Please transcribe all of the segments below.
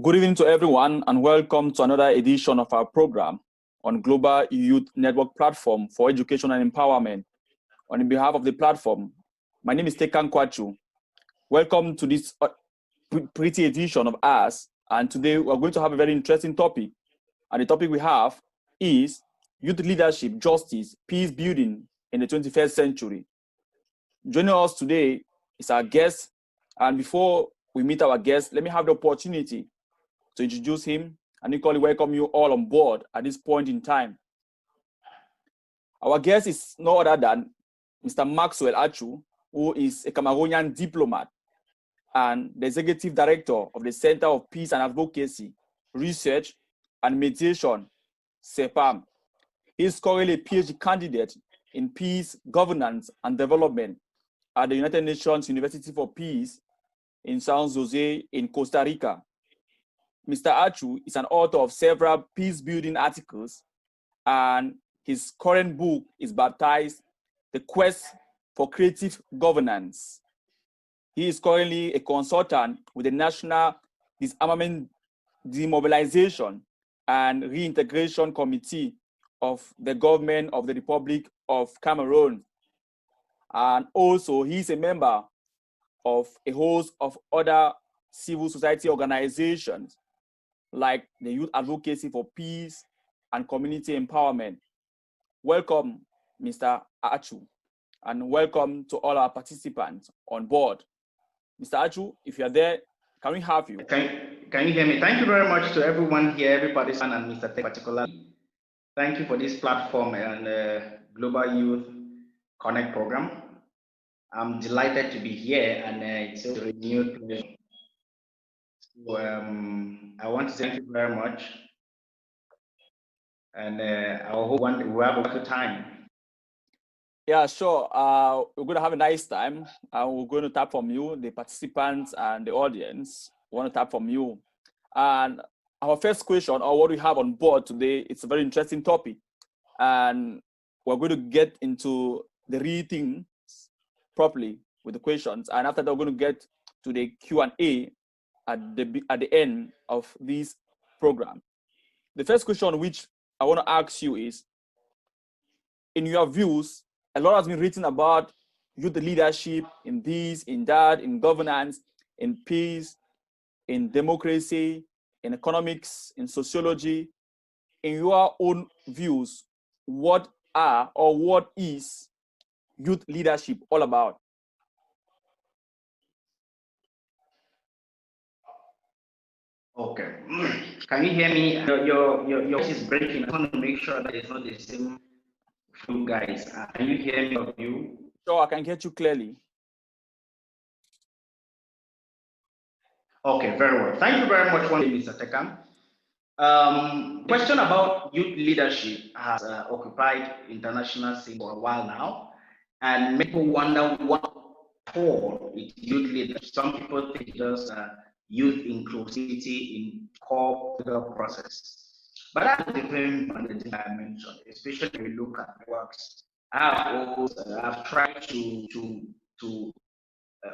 Good evening to everyone and welcome to another edition of our program on Global Youth Network Platform for Education and Empowerment. On behalf of the platform, my name is Achu. Welcome to this pretty edition of us, and today we're going to have a very interesting topic. And the topic we have is youth leadership, justice, peace building in the 21st century. Joining us today is our guest, and before we meet our guest, let me have the opportunity to introduce him and equally welcome you all on board at this point in time. Our guest is no other than Mr. Maxwell Achu, who is a Cameroonian diplomat and the executive director of the Center of Peace and Advocacy, Research and Mediation, CEPAM. He is currently a PhD candidate in peace, governance, and development at the United Nations University for Peace in San Jose in Costa Rica. Mr. Achu is an author of several peace-building articles, and his current book is baptized The Quest for Creative Governance. He is currently a consultant with the National Disarmament, Demobilization, and Reintegration Committee of the Government of the Republic of Cameroon. And also, he is a member of a host of other civil society organizations like the Youth Advocacy for Peace and Community Empowerment. Welcome, Mr. Achu, and welcome to all our participants on board. Mr. Achu, if you are there, can we have you? Can you hear me? Thank you very much to everyone here, every participant, and Mr. Tech particularly. Thank you for this platform and Global Youth Connect program. I'm delighted to be here, and it's a renewed pleasure. So, I want to thank you very much, and I hope we have a good time. Yeah, sure. We're going to have a nice time. We're going to tap from you, the participants and the audience. We want to tap from you. And our first question, or what we have on board today, it's a very interesting topic. And we're going to get into the reading properly with the questions. And after that, we're going to get to the Q&A at the end of this program. The first question which I want to ask you is, in your views, a lot has been written about youth leadership in this, in that, in governance, in peace, in democracy, in economics, in sociology. In your own views, what are or what is youth leadership all about? Okay. Can you hear me? Your voice is breaking. I want to make sure that it's not the same for you guys. Can you hear me of you? Sure, I can get you clearly. Okay, very well. Thank you very much, Mr. Tekam. Question about youth leadership has occupied international scene for a while now, and people wonder what for youth leadership. Some people think just youth inclusivity in core political process. But that's different from the thing I mentioned, especially when we look at works. I've tried to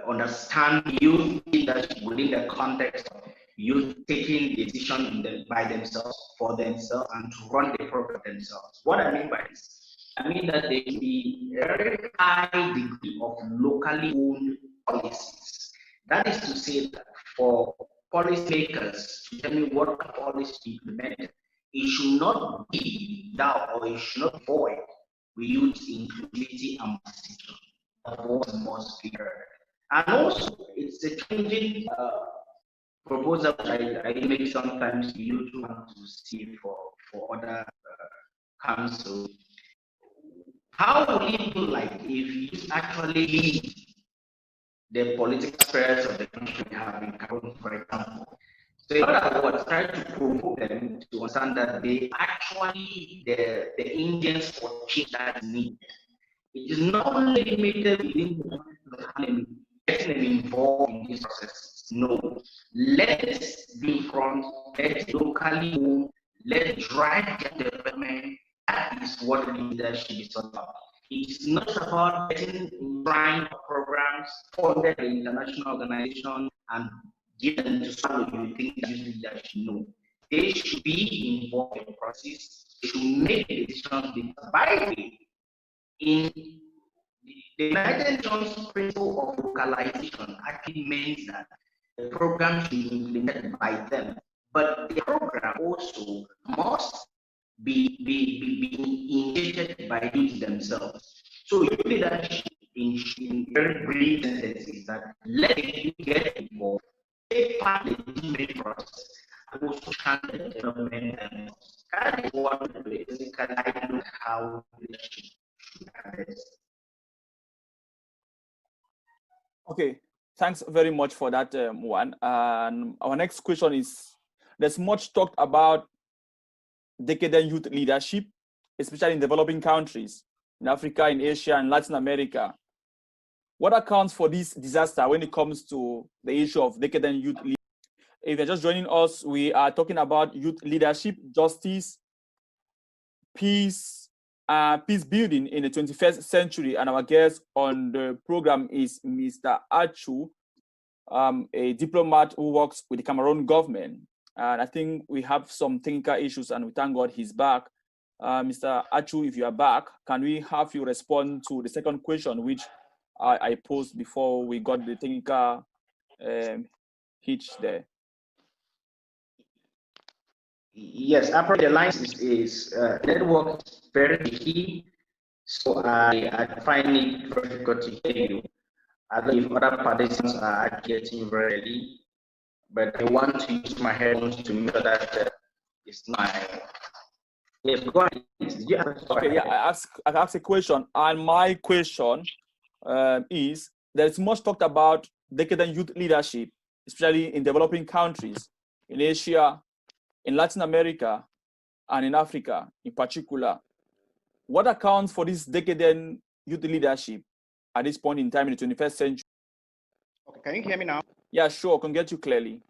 understand youth leadership within the context of youth taking decisions by themselves, for themselves, and to run the program themselves. What I mean by this, I mean that there will be a very high degree of locally owned policies. That is to say that for policymakers to tell me what policy to implement, it should not be down or it should not void with youth inclusivity and participation. What must be heard. And also, it's a changing proposal I make sometimes you want to see for other councils. How would it look like if you actually lead the political affairs of the country we have in Cameroon, for example? So in other words, try to provoke them to understand that they actually the Indians for change that need. It is not only limited within the economy, getting them involved in this process. No, let's be front, let's locally move, let's drive the development. That is what leadership is all about. It's not about getting in line programs funded by international organizations and give them to swallow, you think youth leaders should know. They should be involved in the process. They should make decisions. Because, by the way, in the United Nations principle of localization actually means that the program should be implemented by them, but the program also must be initiated by youth themselves. So youth leadership in very brief sentences that let you get involved, take part in the decision process, and also channel the development and that is what basically I look how leadership should address. Okay, thanks very much for that one. And our next question is, there's much talked about decadent youth leadership, especially in developing countries, in Africa, in Asia, and Latin America. What accounts for this disaster when it comes to the issue of decadent youth leadership? If you're just joining us, we are talking about youth leadership, justice, peace, peace building in the 21st century. And our guest on the program is Mr. Achu, a diplomat who works with the Cameroon government. And I think we have some technical issues, and we thank God he's back. Mr. Achu, if you are back, can we have you respond to the second question, which I posed before we got the technical hitch there? Yes, apparently the line is network is very key, so I find it very difficult to hear you. I don't know if other participants are getting very early, but I want to use my headphones to make sure that it's not. Yes, go ahead. Did you ask? Okay, yeah, I asked a question, and my question is, there's much talked about decadent youth leadership, especially in developing countries, in Asia, in Latin America, and in Africa in particular. What accounts for this decadent youth leadership at this point in time in the 21st century? Okay, can you hear me now? Yeah, sure, I can get you clearly.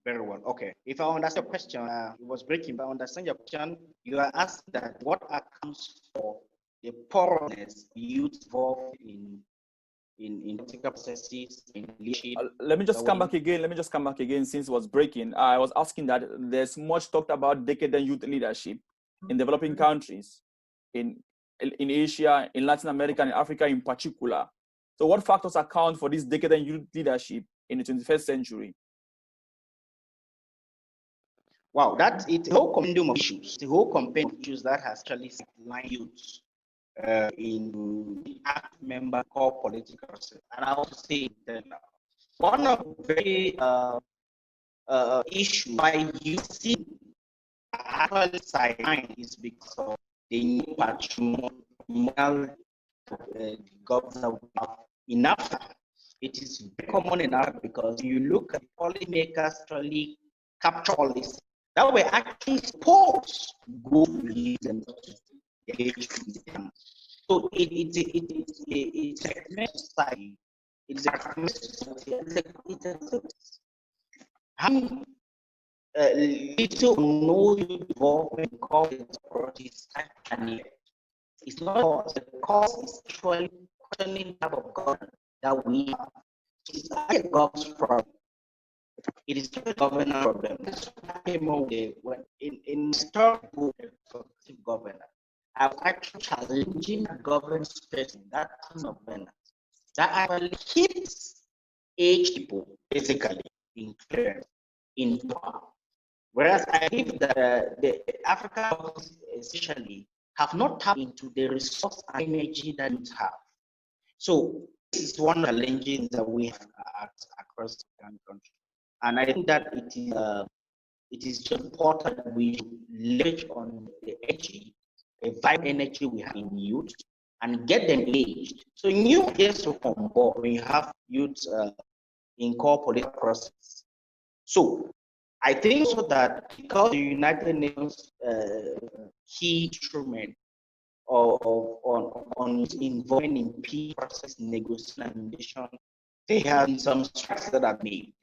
Very well. Okay. If I understand your question, it was breaking, but I understand your question. You are asking that what accounts for the poorness youth involved in political processes, in leadership. Let me just come back again since it was breaking. I was asking that there's much talked about decadent youth leadership in developing countries, in Asia, in Latin America, and Africa in particular. So what factors account for this decadent youth leadership in the 21st century? Wow, it's a whole compendium of issues. The whole compendium of issues that has actually sidelined youth in act member core political process. And I also say that one of the very issues why you see actually sidelined is because of the new patrimonial government in Africa. It is very common in Africa because you look at policymakers actually capture policy that were actually supposed to go to lead them to engage with them. So it's a society. It's a society. Having little or no involvement in corporate projects and it's not the cause is actually questioning type of government that we have. It's a government's problem. It is a governance problem. That's why in historical effective governance, I was actually challenging the governance space in that kind of governance that actually keeps age people basically in clearance, in power. Whereas I think that the African governments essentially have not tapped into the resource and energy that we have. So this is one of the challenges that we have across the country. And I think that it is just important that we leverage on the energy, the vital energy we have in youth, and get them engaged. So new ideas to come on board when you have youth in core political process. So I think so that because the United Nations key instrument on involving in peace process negotiation, there have been some strides that are made.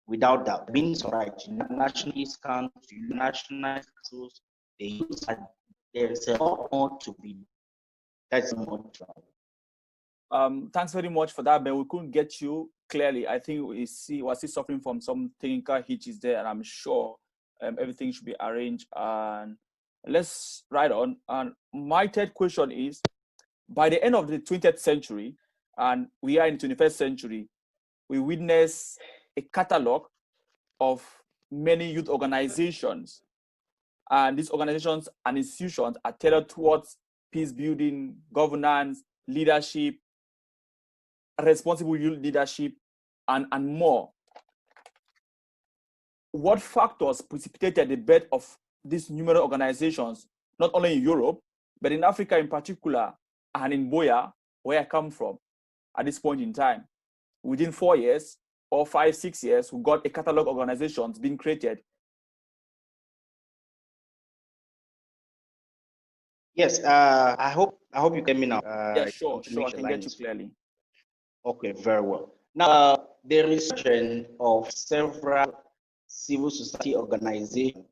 Without that, being right, national councils, national councils, there is a lot more to be. That's more. Thanks very much for that, but we couldn't get you clearly. I think we're still suffering from some technical hitches there, and I'm sure everything should be arranged. And let's ride on. And my third question is, by the end of the 20th century, and we are in the 21st century, we witness a catalog of many youth organizations. And these organizations and institutions are tailored towards peace building, governance, leadership, responsible youth leadership, and more. What factors precipitated the birth of these numerous organizations, not only in Europe, but in Africa in particular, and in Boya, where I come from, at this point in time? Within 4 years, or 5, 6 years, we got a catalog of organizations being created. Yes, I hope you get me now. Yeah, sure, I can get you clearly. Okay, very well. Now, the research of several civil society organizations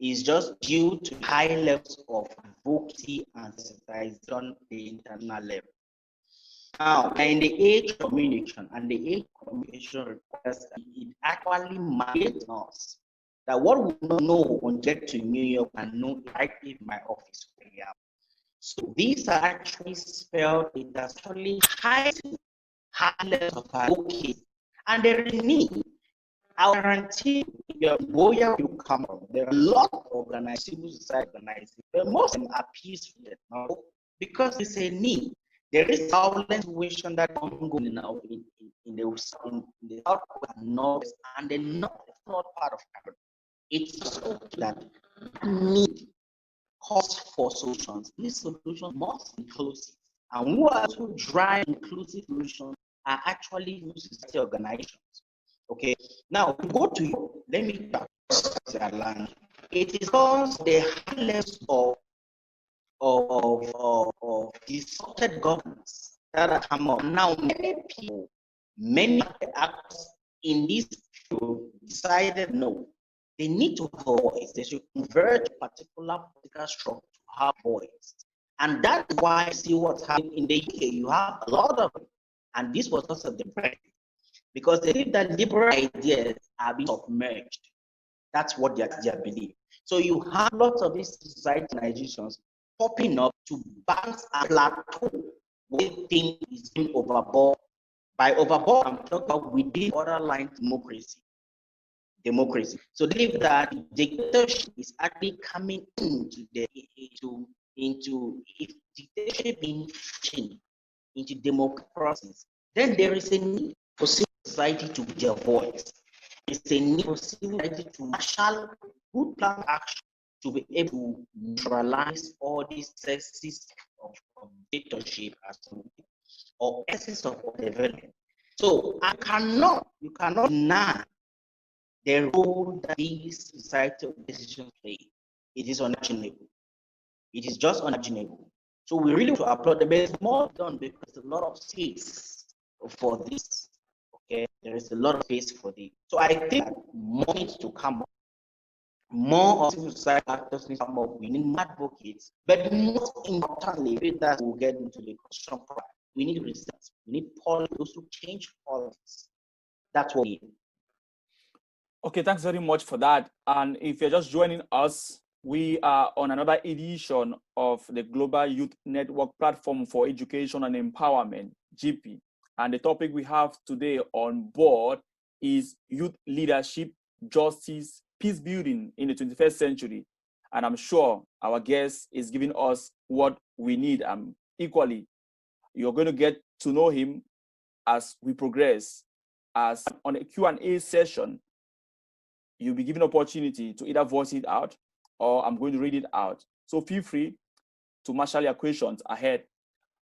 is just due to high levels of advocacy and sensitization at the international level. Now, in the age of communication, and the age of communication requires that it actually mandates us that what we don't know when we get to New York and know right in my office where I am. So these are actually spelled, it actually high levels of advocacy, and there is need. I guarantee you, where you come from, there are a lot of civil society organizations, but most of them are peaceful now because it's a need. There is violent situation that ongoing now in the south and north, and the north is not part of Cameroon. It's so that need calls for solutions. These solutions must be inclusive, and who are to drive inclusive solutions are actually society organizations. Okay, now to go to you, let me talk about land. It is because the high levels of distorted governance that have come up. Now, many actors in this field decided no, they need to have a voice. They should convert a particular political structure to have voice. And that's why I see what's happening in the UK. You have a lot of it. And this was also the break, because they believe that liberal ideas are being submerged. That's what they believe. So you have lots of these society organizations popping up to balance a plateau where things is being overboard. By overboard, I'm talking about within borderline democracy. So they believe that dictatorship is actually coming into if dictatorship being into democratic process, then there is a need for civil society to be their voice. It's a need for civil society to marshal good plan action to be able to neutralize all these excesses of dictatorship or excesses of development. So you cannot deny the role that these societal decisions play. It is unimaginable. It is just unimaginable. So we really want to applaud them. There's more done because there's a lot of space for this. Okay, there is a lot of space for this. So I think more needs to come up. More of civil society actors need to come up. We need more advocates, but most importantly, that we'll get into the question part. We need research. We need policies to change politics. That's what we need. Okay, thanks very much for that. And if you're just joining us, we are on another edition of the Global Youth Network Platform for Education and Empowerment, GP. And the topic we have today on board is youth leadership, justice, peace building in the 21st century. And I'm sure our guest is giving us what we need. Equally, you're going to get to know him as we progress. As on a Q&A session, you'll be given opportunity to either voice it out or I'm going to read it out. So feel free to marshal your questions ahead.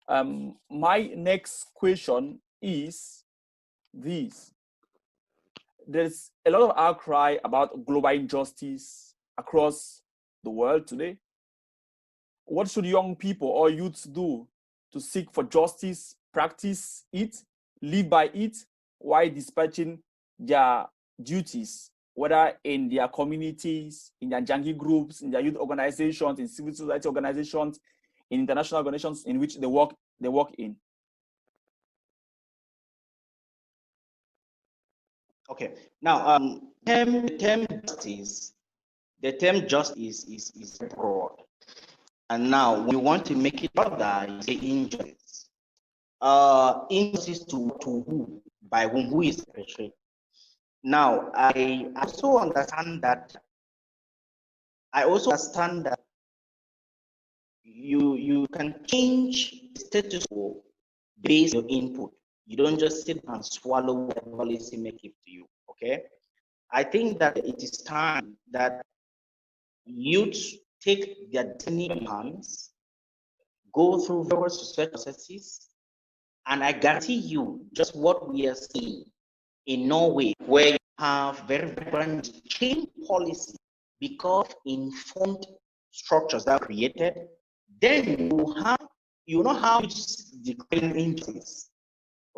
My next question is this. There's a lot of outcry about global injustice across the world today. What should young people or youths do to seek for justice, practice it, live by it, while dispatching their duties, whether in their communities, in their junkie groups, in their youth organizations, in civil society organizations, in international organizations in which they work in? Okay. Now, the term justice is broad. And now we want to make it further, is the injustice. Injustice to who? By whom? Who is perpetrated? Now, I also understand that you can change the status quo based on your input. You don't just sit and swallow whatever policy make it to you. Okay. I think that it is time that youth take their destiny in hands, go through various research processes, and I guarantee you just what we are seeing in Norway, where you have very vibrant change policy because informed structures that are created, then you know how it's declaring injustice.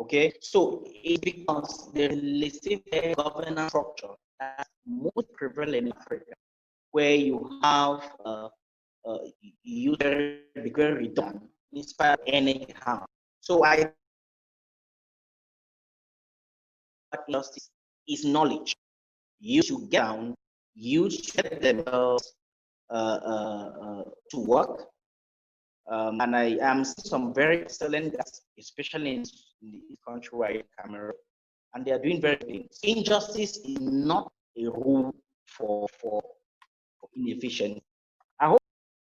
Okay, so it's because the laissez-faire governance structure that's most prevalent in Africa, where you have user bigger return inspire any harm. So I injustice is knowledge. You should get down, you should get themselves to work. And I am seeing some very excellent guys, especially in the country where I am, Cameroon, and they are doing very things. Injustice is not a rule for inefficiency. I hope,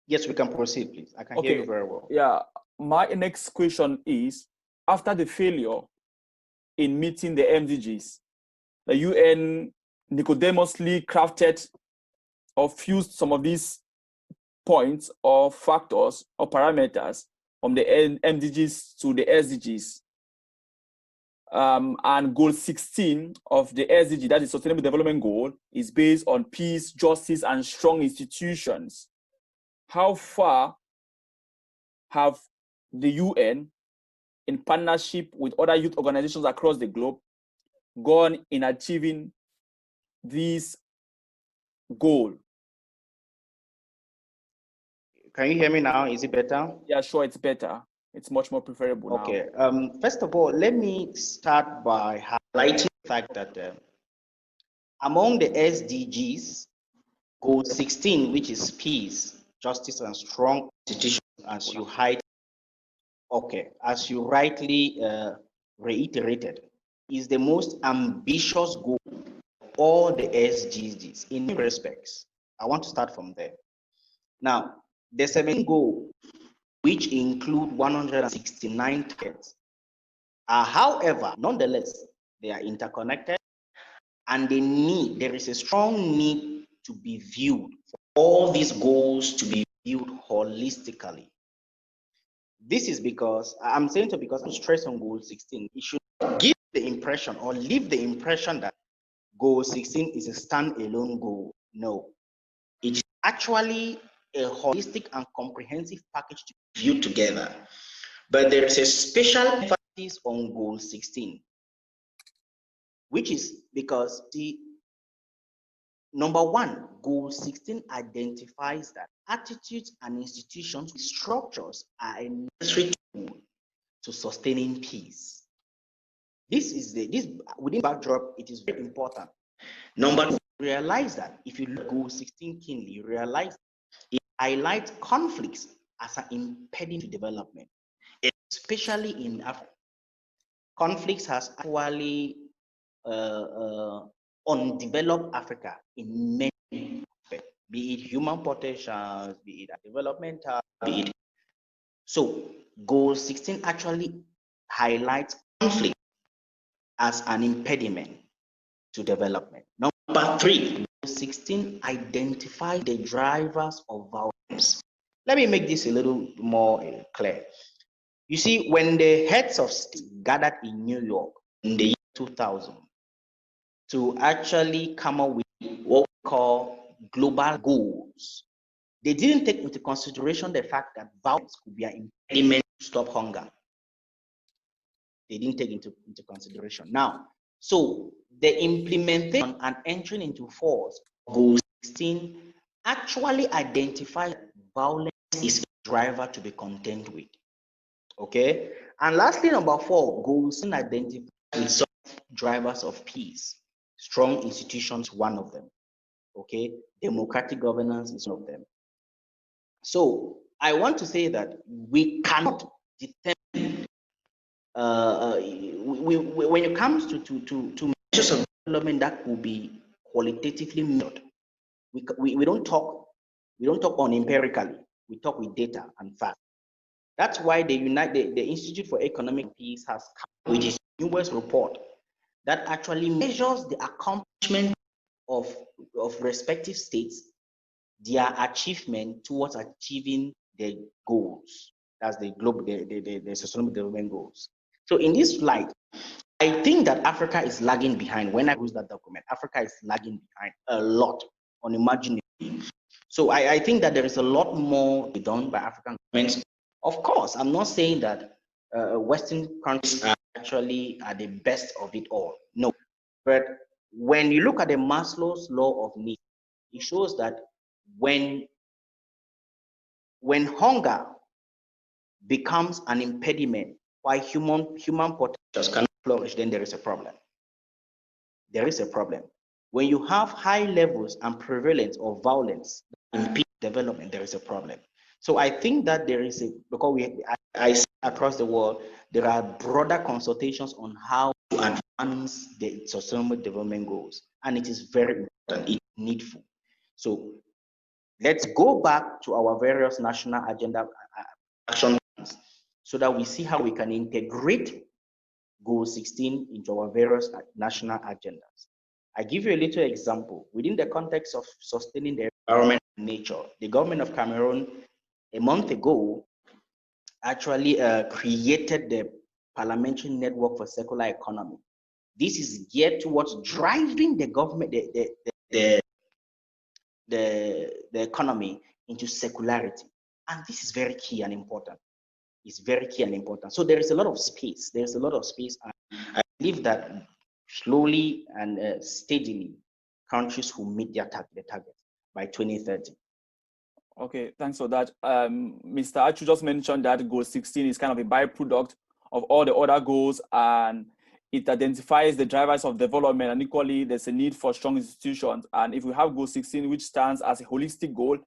yes, we can proceed, please. I can hear you very well. Yeah, my next question is, after the failure in meeting the MDGs, the UN nicodemously crafted or fused some of these points or factors or parameters from the MDGs to the SDGs. And goal 16 of the SDG, that is Sustainable Development Goal, is based on peace, justice, and strong institutions. How far have the UN, in partnership with other youth organizations across the globe, gone in achieving this goal? Can you hear me now? Is it better? Yeah, sure, it's better. It's much more preferable now. Okay. First of all, let me start by highlighting the fact that among the SDGs, goal 16, which is peace, justice, and strong institutions, as you rightly reiterated, is the most ambitious goal of all the SDGs in many respects. I want to start from there. Now, the 17 goal, which include 169 targets, however, nonetheless, they are interconnected, and there is a strong need to be viewed for all these goals to be viewed holistically. This is because I'm saying so because I'm stressing on goal 16. It should give the impression or leave the impression that goal 16 is a standalone goal. No, it's actually a holistic and comprehensive package to be viewed together. But there is a special emphasis on goal 16, which is because number one, goal 16 identifies that attitudes and institutions with structures are a necessary tool to sustaining peace. This within backdrop, it is very important. Number two, realize that if you look at goal 16 keenly, you realize it highlights conflicts as an impediment to development, especially in Africa. Conflicts has actually undeveloped Africa in many aspects, be it human potential, be it developmental, be it. So goal 16 actually highlights conflict as an impediment to development. Number three, goal 16 identifies the drivers of violence. Let me make this a little more clear. You see, when the heads of state gathered in New York in the year 2000 to actually come up with what we call global goals, they didn't take into consideration the fact that violence could be an impediment to stop hunger. They didn't take into consideration. Now, so the implementation and entering into force of Goal 16 actually identifies violence is a driver to be content with. Okay, and lastly, number four, Goal 16 identifies with some drivers of peace. Strong institutions, one of them. Okay, democratic governance is one of them. So I want to say that we cannot determine when it comes to measures of development that will be qualitatively measured. We don't talk on empirically. We talk with data and facts. That's why the Institute for Economic Peace has come with its newest report that actually measures the accomplishment of respective states, their achievement towards achieving their goals. That's the sustainable development goals. So in this light, I think that Africa is lagging behind. When I use that document, Africa is lagging behind a lot unimaginably. So I think that there is a lot more to be done by African governments. Of course, I'm not saying that Western countries are actually the best of it all. No. But when you look at the Maslow's law of needs, it shows that when hunger becomes an impediment why human potentials cannot flourish, then there is a problem. There is a problem. When you have high levels and prevalence of violence that impede development, there is a problem. So I think that there is because I see across the world, there are broader consultations on how to advance the sustainable development goals. And it is very important, it's needful. So let's go back to our various national agenda action plans so that we see how we can integrate Goal 16 into our various national agendas. I give you a little example. Within the context of sustaining the environment and nature, the government of Cameroon a month ago actually created the Parliamentary Network for Circular Economy. This is geared towards driving the government, the economy into circularity. And this is very key and important. It's very key and important. So there is a lot of space. There's a lot of space. And I believe that slowly and steadily, countries will meet their target by 2030. Okay, thanks for that. Mr. Achu just mentioned that Goal 16 is kind of a byproduct of all the other goals, and it identifies the drivers of development, and equally there's a need for strong institutions. And if we have Goal 16, which stands as a holistic goal,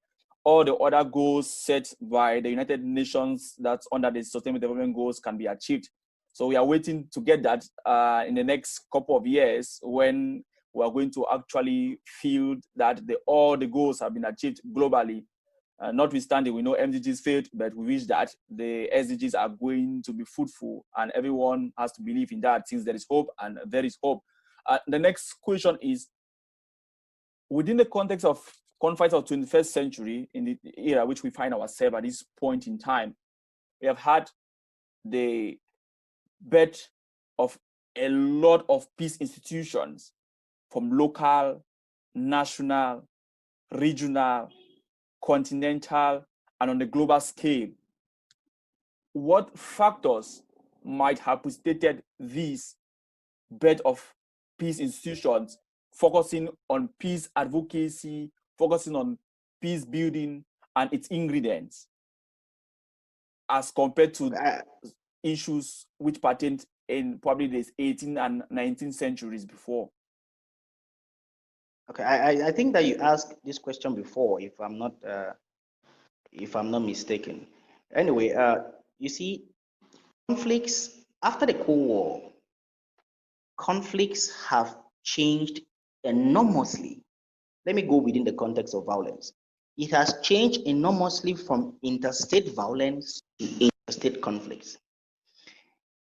all the other goals set by the United Nations that's under the Sustainable Development Goals can be achieved. So we are waiting to get that in the next couple of years when we are going to actually feel that all the goals have been achieved globally. Notwithstanding, we know MDGs failed, but we wish that the SDGs are going to be fruitful, and everyone has to believe in that since there is hope, and there is hope. The next question is, within the context of conflicts of 21st century, in the era which we find ourselves at this point in time, we have had the birth of a lot of peace institutions from local, national, regional, continental, and on the global scale. What factors might have precipitated this birth of peace institutions, focusing on peace advocacy, focusing on peace building and its ingredients, as compared to issues which pertained in probably the 18th and 19th centuries before? Okay, I think that you asked this question before, if I'm not mistaken. Anyway, you see, conflicts after the Cold War, conflicts have changed enormously. Let me go within the context of violence. It has changed enormously from interstate violence to interstate conflicts.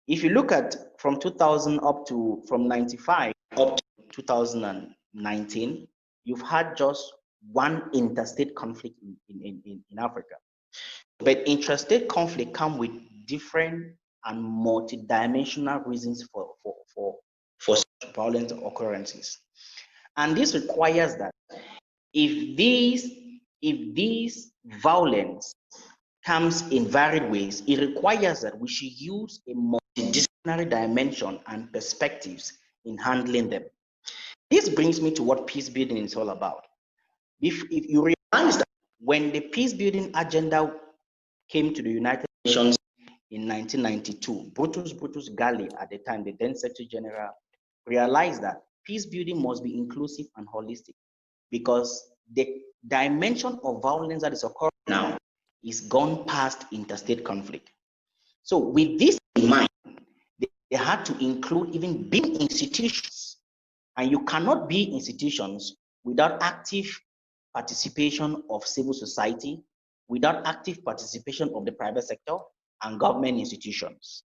If you look at from 2000 up to, from 95 up to 2019, you've had just one interstate conflict in Africa. But interstate conflict come with different and multi-dimensional reasons for such violent occurrences. And this requires that if these violence comes in varied ways, it requires that we should use a multidisciplinary dimension and perspectives in handling them. This brings me to what peace building is all about. If you realize that when the peace building agenda came to the United Nations in 1992, Brutus Ghali at the time, the then Secretary General, realized that peace building must be inclusive and holistic, because the dimension of violence that is occurring now is gone past interstate conflict. So with this in mind, they had to include even being institutions, and you cannot be institutions without active participation of civil society, without active participation of the private sector and government institutions.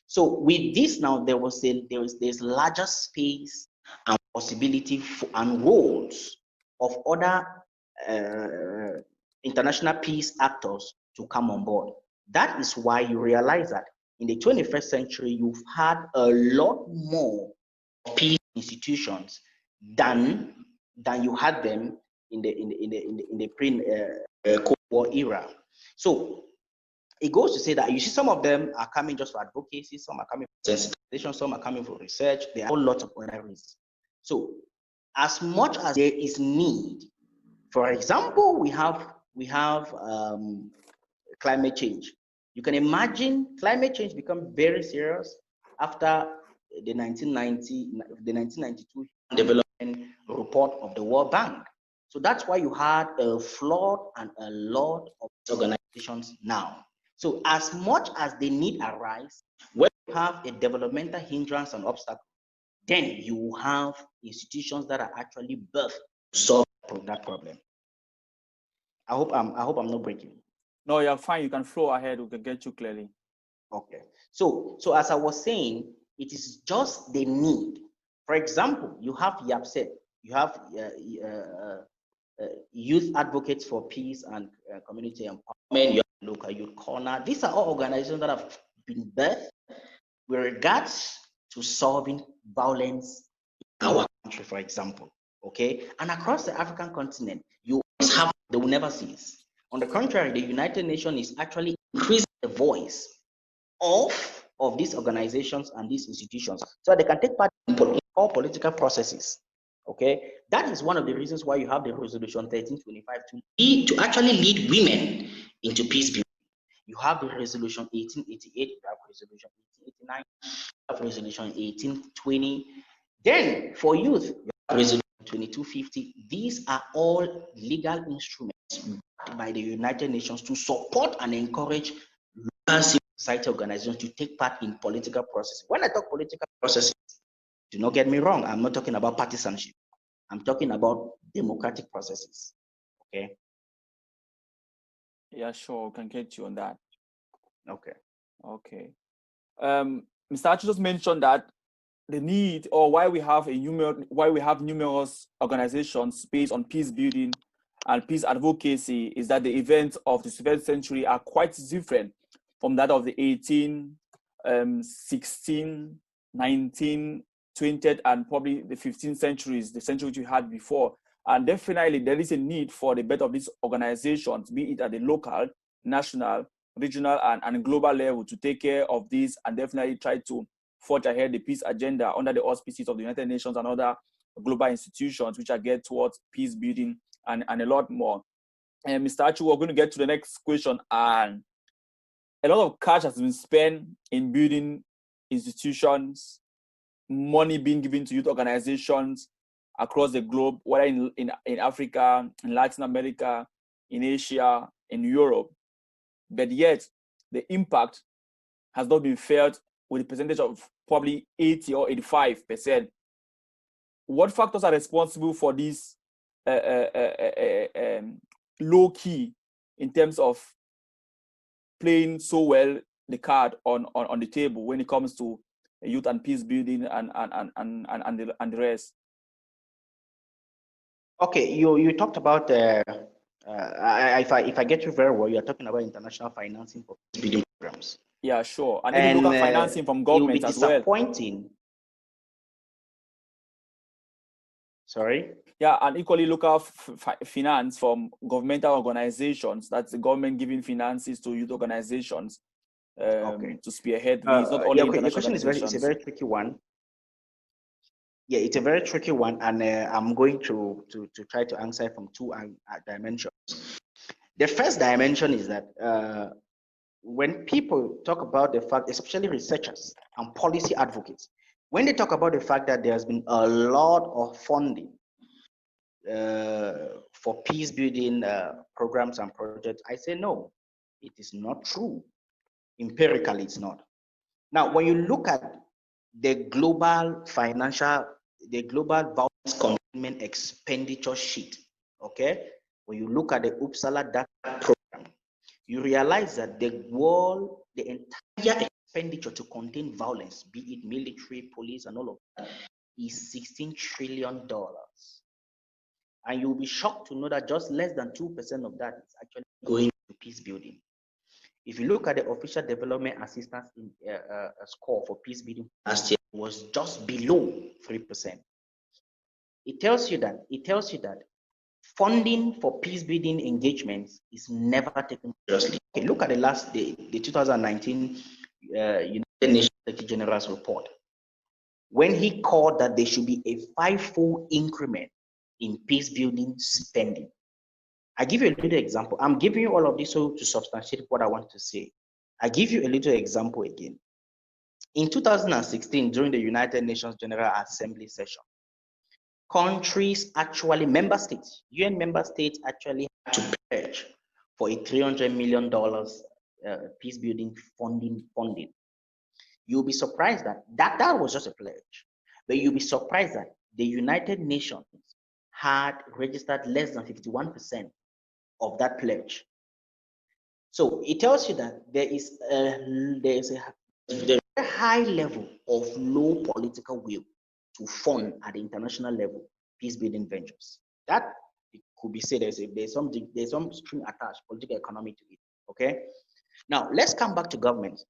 So with this now, there's larger space and possibility for, and roles of other international peace actors to come on board. That is why you realize that in the 21st century, you've had a lot more peace institutions than you had them in the pre-Cold War era. So it goes to say that you see some of them are coming just for advocacy, some are coming for sensitization, some are coming for research. There are a lot of other reasons. So as much as there is need, for example, we have climate change. You can imagine climate change become very serious after the 1992 development report of the World Bank. So that's why you had a flood and a lot of organizations now. So as much as the need arise, when you have a developmental hindrance and obstacle, then you have institutions that are actually birthed to solve that problem. I hope I'm not breaking. No, you're fine. You can flow ahead. We can get you clearly. Okay. So as I was saying, it is just the need. For example, you have YAPSET, you have youth advocates for peace and community empowerment, you have local youth corner. These are all organizations that have been birthed with regards to solving violence in our country, for example. Okay, and across the African continent, you always have, they will never cease. On the contrary, the United Nations is actually increasing the voice of these organizations and these institutions so they can take part in all political processes. Okay, that is one of the reasons why you have the resolution 1325 to actually lead women into peace building. You have the resolution 1888, you have resolution 1889, you have resolution 1820. Then for youth, you have resolution 2250. These are all legal instruments by the United Nations to support and encourage local civil society organizations to take part in political processes. When I talk political processes, do not get me wrong, I'm not talking about partisanship. I'm talking about democratic processes. Okay. Yeah, sure. We can get you on that. Okay. Okay. Mr. Achu just mentioned that the need, or why we have numerous organizations based on peace building and peace advocacy, is that the events of the 7th century are quite different from that of the 18, 16, 19, 20th, and probably the 15th centuries, the century we had before. And definitely there is a need for the better of these organizations, be it at the local, national, regional, and global level, to take care of this and definitely try to forge ahead the peace agenda under the auspices of the United Nations and other global institutions which are geared towards peace building and a lot more. And Mr. Achu, we're going to get to the next question. And a lot of cash has been spent in building institutions, money being given to youth organizations across the globe, whether in Africa, in Latin America, in Asia, in Europe. But yet, the impact has not been felt with a percentage of probably 80 or 85%. What factors are responsible for this low key in terms of playing so well the card on the table when it comes to youth and peace building and the rest? Okay, you talked about if I get you very well, you are talking about international financing for peace building programs. Yeah, sure, and even local financing from government as well. Disappointing. Sorry. Yeah, and equally local finance from governmental organizations. That's the government giving finances to youth organizations to spearhead these. Not only your question is it's a very tricky one. Yeah, it's a very tricky one, and I'm going to try to answer from two dimensions. The first dimension is that when people talk about the fact, especially researchers and policy advocates, When they talk about the fact that there has been a lot of funding for peace building programs and projects, I say no, it is not true. Empirically, it's not. Now, when you look at the global violence containment expenditure sheet, okay, when you look at the Uppsala data program, you realize that the entire expenditure to contain violence, be it military, police, and all of that, is $16 trillion. And you'll be shocked to know that just less than 2% of that is actually going to peace building. If you look at the official development assistance score for peace building last year, it was just below 3%. It tells you that funding for peace building engagements is never taken seriously. Okay, look at the 2019 United Nations Secretary General's report, when he called that there should be a 5-fold increment in peace building spending. I give you a little example. I'm giving you all of this so to substantiate what I want to say. I give you a little example again. In 2016, during the United Nations General Assembly session, member states, UN member states actually had to pledge for a $300 million peace building funding. You'll be surprised that was just a pledge, but you'll be surprised that the United Nations had registered less than 51% of that pledge. So it tells you that there is a very high level of low political will to fund at the international level peace building ventures. That it could be said there's some string attached political economy to it. Okay. Now let's come back to governments.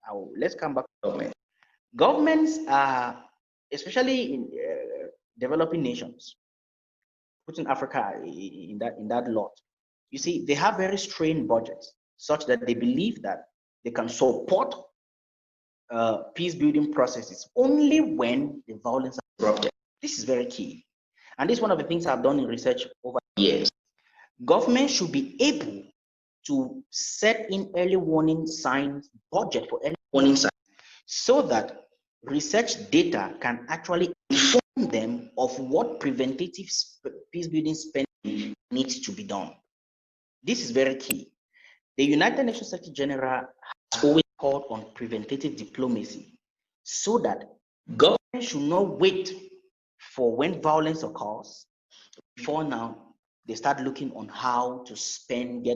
Governments are, especially in developing nations, putting Africa in that lot. You see, they have very strained budgets, such that they believe that they can support peace building processes only when the violence is erupted. This is very key. And this is one of the things I've done in research over the years. Government should be able to set in early warning signs, budget for early warning signs, so that research data can actually inform them of what preventative peace building spending needs to be done. This is very key. The United Nations Secretary General has always called on preventative diplomacy, so that government should not wait for when violence occurs. Before now, they start looking on how to spend,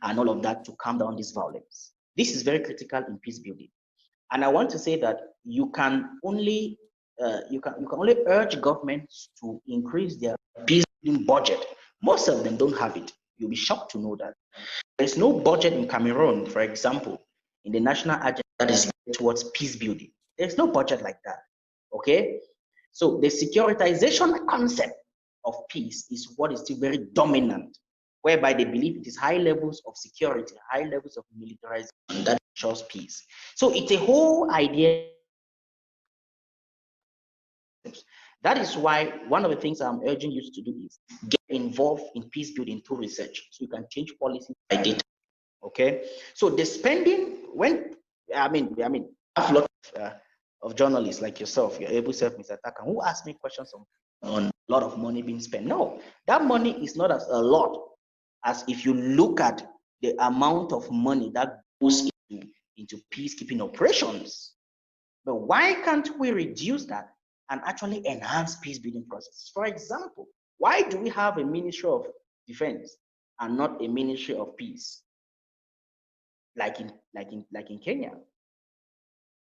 and all of that to calm down this violence. This is very critical in peace building. And I want to say that you can only urge governments to increase their peace building budget. Most of them don't have it. You'll be shocked to know that. There's no budget in Cameroon, for example, in the national agenda that is towards peace building. There's no budget like that. Okay? So the securitization concept of peace is what is still very dominant, whereby they believe it is high levels of security, high levels of militarization that ensures peace. So it's a whole idea. That is why one of the things I'm urging you to do is get involved in peace building through research, so you can change policy by data. Okay, so the spending, I have a lot of journalists like yourself, your able self, Mr. Taka, who ask me questions on a lot of money being spent. No, that money is not as a lot as if you look at the amount of money that goes into peacekeeping operations. But why can't we reduce that and actually enhance peace building processes? For example, why do we have a Ministry of Defense and not a Ministry of Peace, like in Kenya?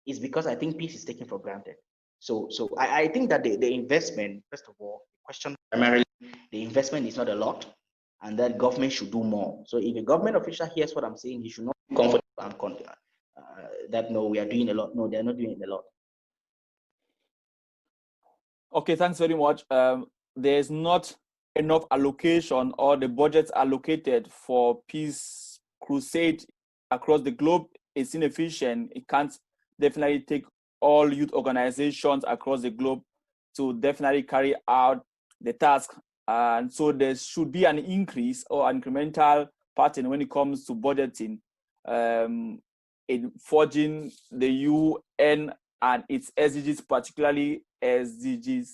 It's because I think peace is taken for granted. So I think that the investment, first of all, the question primarily, the investment is not a lot, and that government should do more. So if a government official hears what I'm saying, he should not be comfortable and that no, we are doing a lot. No, they're not doing a lot. Okay, thanks very much. There's not enough allocation, or the budgets allocated for peace crusade across the globe is inefficient. It can't definitely take all youth organizations across the globe to definitely carry out the task. And so there should be an increase or incremental pattern when it comes to budgeting. in forging the UN and its SDGs, particularly SDG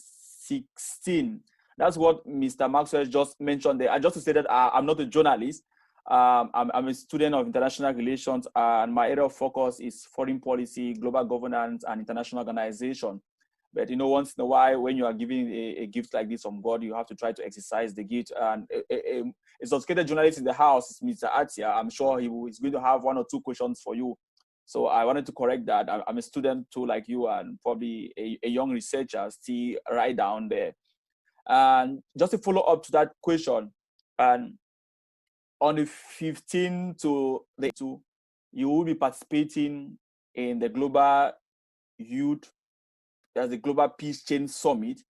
16. That's what Mr. Maxwell just mentioned there. And just to say that I'm not a journalist, I'm a student of international relations, and my area of focus is foreign policy, global governance, and international organization. But once in a while, when you are giving a gift like this from God, you have to try to exercise the gift. And a sophisticated journalist in the house is Mr. Atia. I'm sure he's going to have 1 or 2 questions for you. So I wanted to correct that. I'm a student too, like you, and probably a young researcher still right down there. And just to follow up to that question, and on the 15th to the 2, you will be participating in the Global Youth, as the Global Peace Chain Summit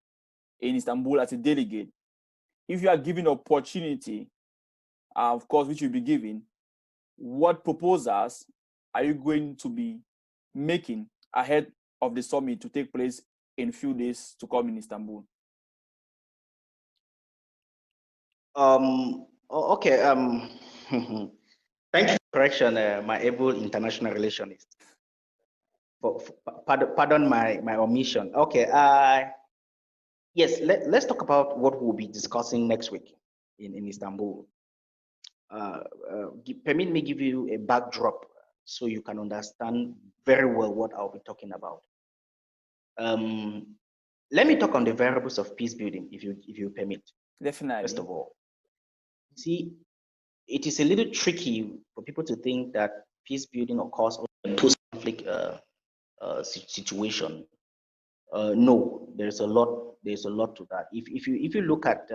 in Istanbul as a delegate. If you are given opportunity, of course, which you'll be given, what proposals are you going to be making ahead of the summit to take place in a few days to come in Istanbul? Okay. Thank you for correction, my able international relationist. Pardon my omission. Okay. Yes. Let's talk about what we'll be discussing next week in Istanbul. Permit me give you a backdrop so you can understand very well what I'll be talking about. Let me talk on the variables of peace building, if you permit. Definitely. First of all, see, it is a little tricky for people to think that peace building occurs in a post-conflict situation. No, there's a lot to that. If you look at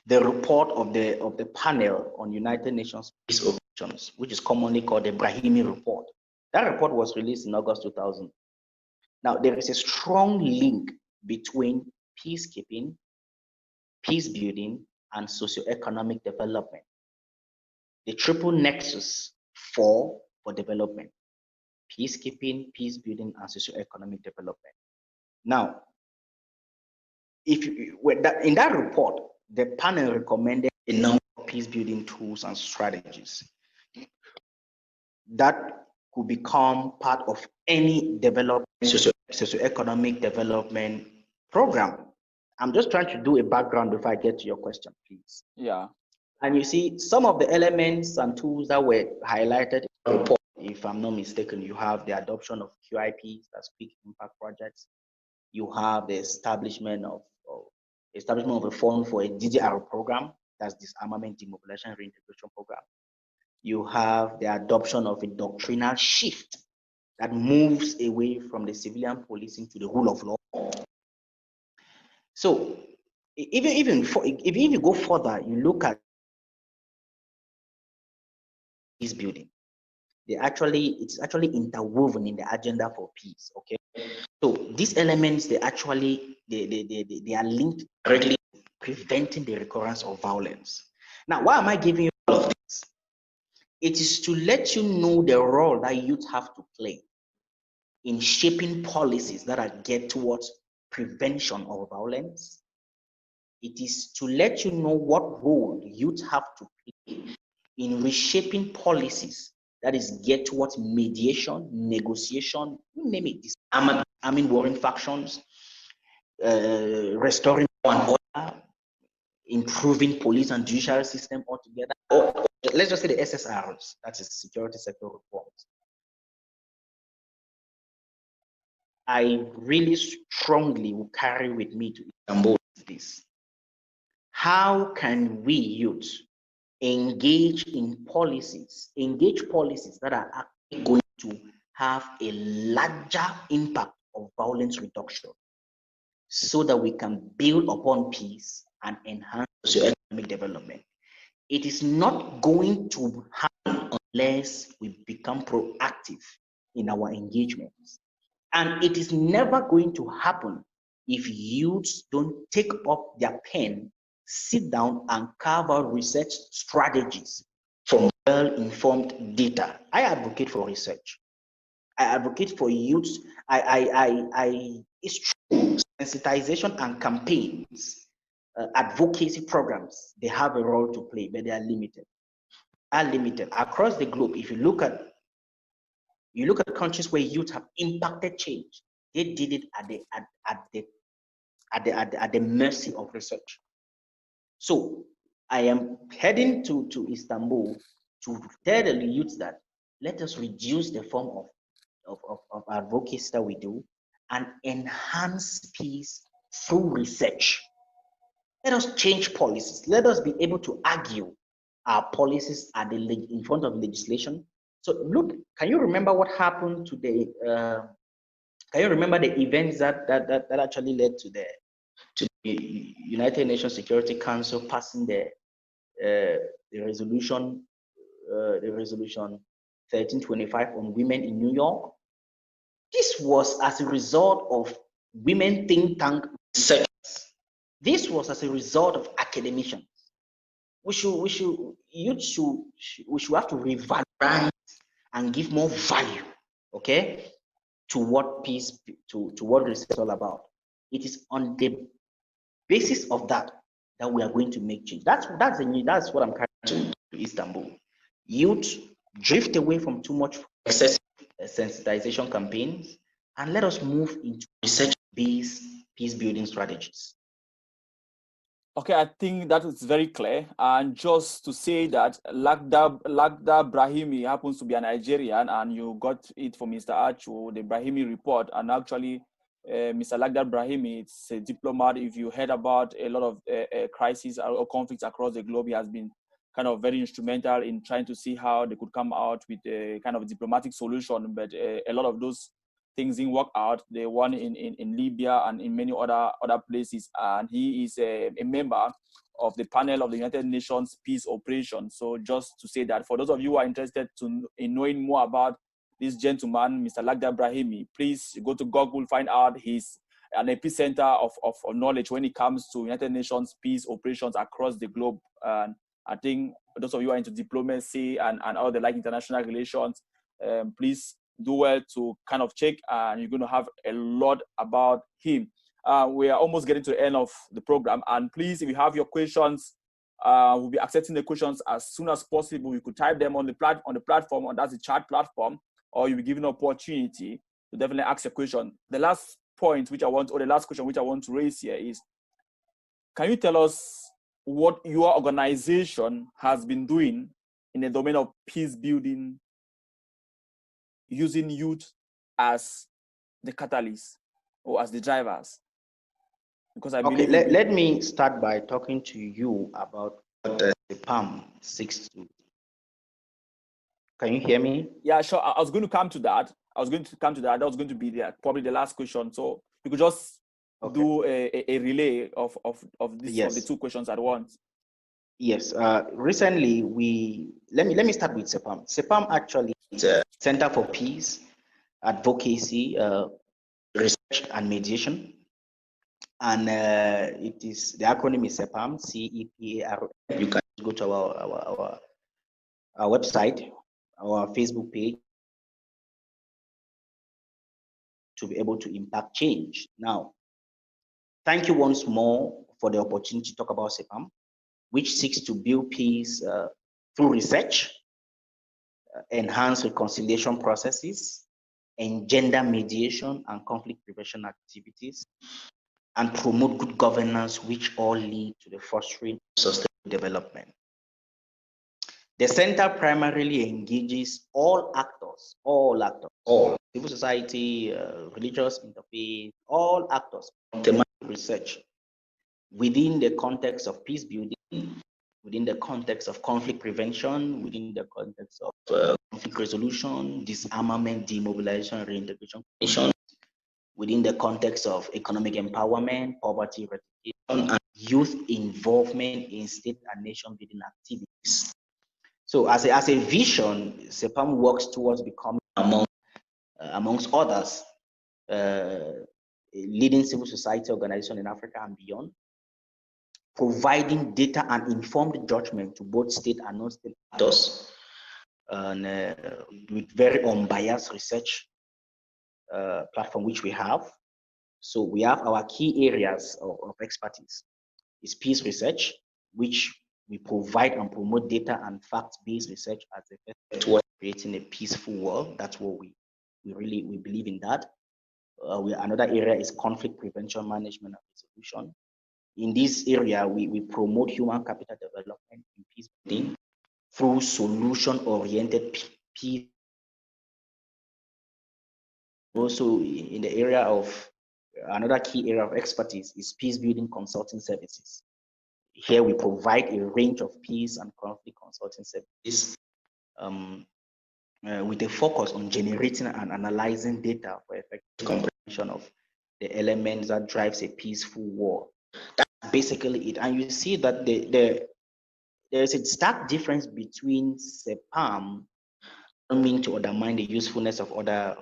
the report of the panel on United Nations peace operations, which is commonly called the Brahimi report, that report was released in August 2000. Now, there is a strong link between peacekeeping, peace building, and socioeconomic development. The triple nexus for development: peacekeeping, peace building, and socioeconomic development. Now, in that report, the panel recommended a number of peace building tools and strategies that could become part of any development, socioeconomic development program. I'm just trying to do a background before I get to your question, please. Yeah. And you see, some of the elements and tools that were highlighted in the report, if I'm not mistaken, you have the adoption of QIPs, that's quick impact projects. You have the establishment of a fund for a DDR program, that's disarmament, demobilization, reintegration program. You have the adoption of a doctrinal shift that moves away from the civilian policing to the rule of law. So if you go further, you look at peace building. It's actually interwoven in the agenda for peace. Okay, so these elements they are linked directly to preventing the recurrence of violence. Now, why am I giving you all of this? It is to let you know the role that youth have to play in shaping policies that are geared towards prevention of violence. It is to let you know what role youth have to play in reshaping policies that is geared towards mediation, negotiation, you name it, disarming warring factions, restoring law and order, improving police and judicial system altogether, or let's just say the SSRs, that is security sector reforms. I really strongly will carry with me to Istanbul this. How can we youth engage policies that are actually going to have a larger impact of violence reduction so that we can build upon peace and enhance socioeconomic development? It is not going to happen unless we become proactive in our engagements. And it is never going to happen if youths don't take up their pen, sit down and carve out research strategies from well-informed data. I advocate for research. I advocate for youths. It's true, sensitization and campaigns, advocacy programs, they have a role to play, but they are limited. Across the globe. If you look at You look at countries where youth have impacted change. They did it at the mercy of research. So I am heading to Istanbul to tell the youth that let us reduce the form of advocacy that we do and enhance peace through research. Let us change policies. Let us be able to argue our policies in front of legislation. So look, can you remember what happened to can you remember the events that actually led to the United Nations Security Council passing the resolution 1325 on women in New York? This was as a result of women think tank researchers. This was as a result of academicians. We should have to revalorize and give more value, okay, to what peace, to what research is all about. It is on the basis of that we are going to make change. That's what I'm trying to Istanbul. Youth drift away from too much excessive sensitization campaigns, and let us move into research-based peace building strategies. Okay, I think that is very clear. And just to say that Lagda Brahimi happens to be a Nigerian, and you got it from Mr. Achu, the Brahimi report. And actually, Mr. Lagda Brahimi, it's a diplomat. If you heard about a lot of crises or conflicts across the globe, he has been kind of very instrumental in trying to see how they could come out with a kind of diplomatic solution. But a lot of those things didn't work out. They won in Libya and in many other places. And he is a member of the panel of the United Nations Peace Operation. So just to say that for those of you who are interested in knowing more about this gentleman, Mr. Lagda Brahimi, please go to Google, find out he's an epicenter of knowledge when it comes to United Nations peace operations across the globe. And I think those of you who are into diplomacy and all the international relations, please do well to kind of check, and you're going to have a lot about him. We are almost getting to the end of the program, and please, if you have your questions, we'll be accepting the questions as soon as possible. You could type them on the platform, and that's the chat platform, or you'll be given an opportunity to definitely ask a question. The last question which I want to raise here is, can you tell us what your organization has been doing in the domain of peace building, using youth as the catalyst or as the drivers? Because I believe. Okay, let me start by talking to you about what the PAM seeks to. Can you hear me? Yeah, sure. I was going to come to that. That was going to be probably the last question. So you could just do a relay of the two questions at once. Yes. Recently, let me start with CEPAM. CEPAM actually is a Center for Peace, Advocacy, Research and Mediation, and it is, the acronym is CEPAM, CEPAR. You can go to our website, our Facebook page, to be able to impact change. Now, thank you once more for the opportunity to talk about CEPAM, which seeks to build peace through research, enhance reconciliation processes, engender mediation and conflict prevention activities, and promote good governance, which all lead to the fostering of sustainable development. The center primarily engages all actors, civil society, religious interfaith, all actors, thematic research within the context of peace building, within the context of conflict prevention, within the context of conflict resolution, disarmament, demobilization, reintegration, within the context of economic empowerment, poverty eradication, and youth involvement in state and nation building activities. So as a vision, CEPAM works towards becoming, amongst others, leading civil society organization in Africa and beyond, providing data and informed judgment to both state and non-state actors, and with very unbiased research platform which we have. So we have our key areas of expertise is peace research, which we provide and promote data and fact-based research as a first step towards creating a peaceful world. That's what we we believe in that. Another area is conflict prevention, management, and resolution. In this area, we promote human capital development in peace building through solution-oriented peace. Also, in the area of another key area of expertise is peace building consulting services. Here we provide a range of peace and conflict consulting services with a focus on generating and analyzing data for effective comprehension of the elements that drives a peaceful war. That's basically it. And you see that there's a stark difference between CEPAM. I don't mean to undermine the usefulness of other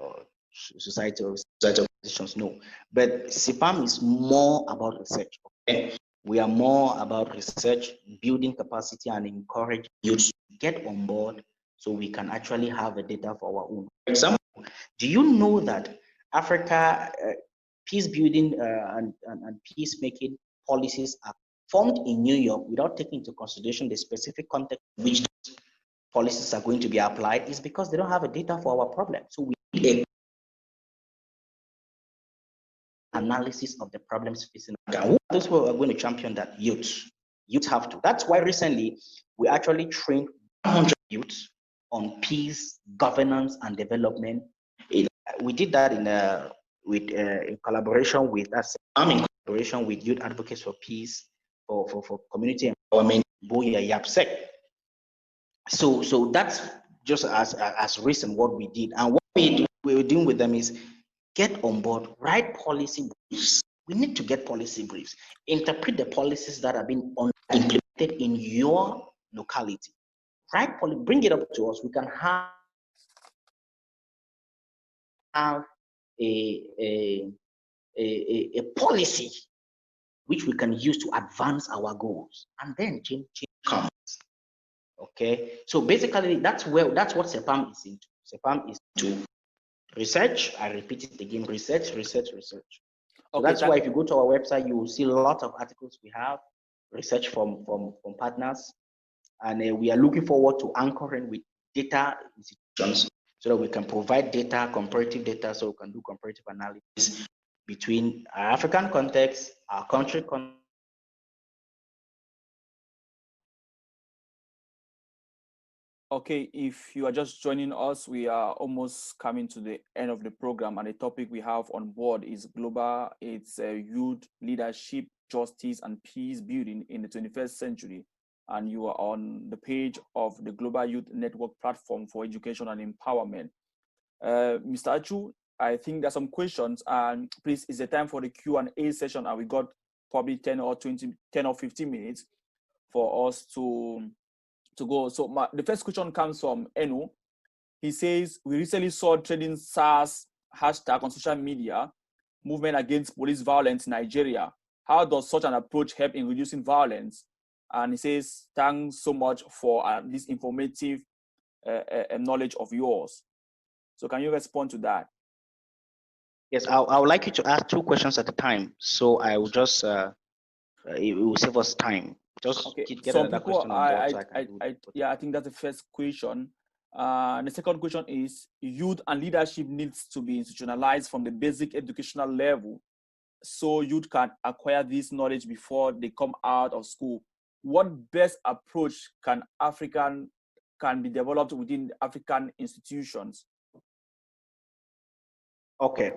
society organizations, no. But CEPAM is more about research. Okay? We are more about research, building capacity, and encourage youth to get on board so we can actually have the data for our own. For example, do you know that Africa peace building and peacemaking policies are formed in New York without taking into consideration the specific context in which policies are going to be applied? Is because they don't have a data for our problem. So we need a analysis of the problems facing Africa. Those who are going to champion that? Youth have to. That's why recently we actually trained 100 youths on peace, governance, and development. We did that in collaboration with us. I'm in collaboration with Youth Advocates for Peace for Community Empowerment, Boya Yapsec. So that's just as recent what we did. And what we were doing with them is get on board, write policy briefs. We need to get policy briefs, interpret the policies that have been implemented in your locality. Write policy, bring it up to us. We can have a policy which we can use to advance our goals, and then change comes. Okay, so basically that's what CEPAM is into. CEPAM is to research. I repeat it again: research. So okay, that's why if you go to our website, you will see a lot of articles we have, research from partners, and we are looking forward to anchoring with data institutions so that we can provide data, comparative data, so we can do comparative analysis between our African context, our country context. Okay, if you are just joining us, we are almost coming to the end of the program, and the topic we have on board is global. It's youth leadership, justice, and peace building in the 21st century. And you are on the page of the Global Youth Network Platform for Education and Empowerment. Mr. Achu, I think there's some questions, and please, it's the time for the Q&A session, and we got probably 10 or 15 minutes for us to go. So the first question comes from Enu. He says, we recently saw trending SARS hashtag on social media, movement against police violence in Nigeria. How does such an approach help in reducing violence? And he says, thanks so much for this informative knowledge of yours. So can you respond to that? Yes, I would like you to ask 2 questions at a time. So I will just, it will save us time. Just okay. get another question on board so I can yeah, I think that's the first question. The second question is, youth and leadership needs to be institutionalized from the basic educational level so youth can acquire this knowledge before they come out of school. What best approach can be developed within African institutions? Okay.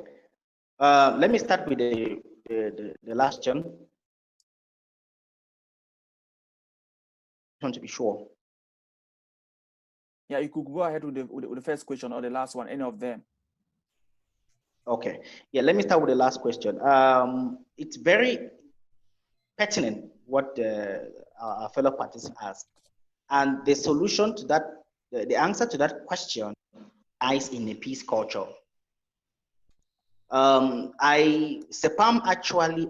Let me start with the last question. I want to be sure. Yeah, you could go ahead with the first question or the last one, any of them. Okay. Yeah, let me start with the last question. It's very pertinent what our fellow participants asked. And the solution to that, the answer to that question lies in a peace culture. CEPAM actually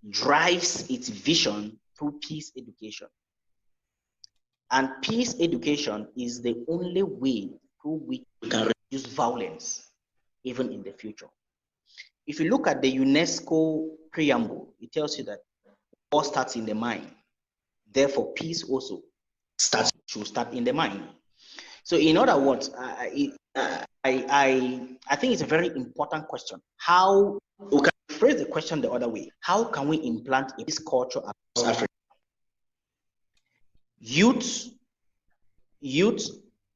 drives its vision through peace education. And peace education is the only way through which we can reduce violence, even in the future. If you look at the UNESCO preamble, it tells you that war starts in the mind. Therefore, peace also should start in the mind. So in other words, I think it's a very important question. How we can phrase the question the other way? How can we implant this culture across Africa? Youth.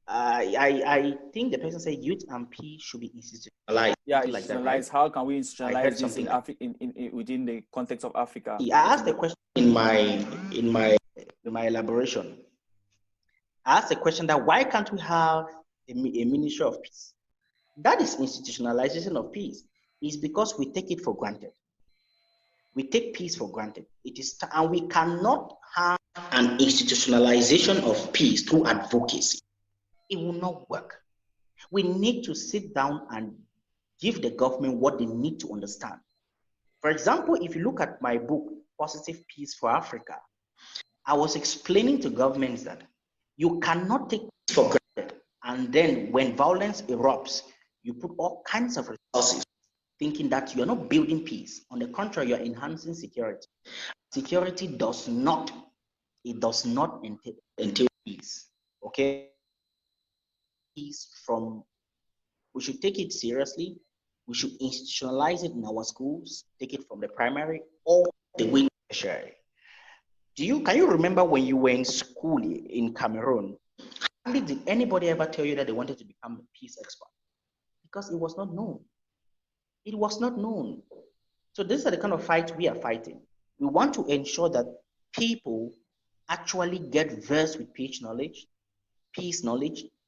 I think the person said youth and peace should be institutionalized. Yeah, like that, right? How can we institutionalize this in Africa, within the context of Africa? I asked the question in my elaboration. I asked the question that why can't we have a ministry of peace? That is institutionalization of peace. It's because we take it for granted. We take peace for granted. It is, and we cannot have an institutionalization of peace through advocacy. It will not work. We need to sit down and give the government what they need to understand. For example, if you look at my book, Positive Peace for Africa, I was explaining to governments that you cannot take peace for granted, and then when violence erupts, you put all kinds of resources thinking that you're not building peace. On the contrary, you're enhancing security. Security does not entail peace, okay? Peace from, we should take it seriously. We should institutionalize it in our schools, take it from the primary all the way to the tertiary. Can you remember when you were in school in Cameroon? Did anybody ever tell you that they wanted to become a peace expert? Because it was not known. It was not known. So these are the kind of fights we are fighting. We want to ensure that people actually get versed with peace knowledge.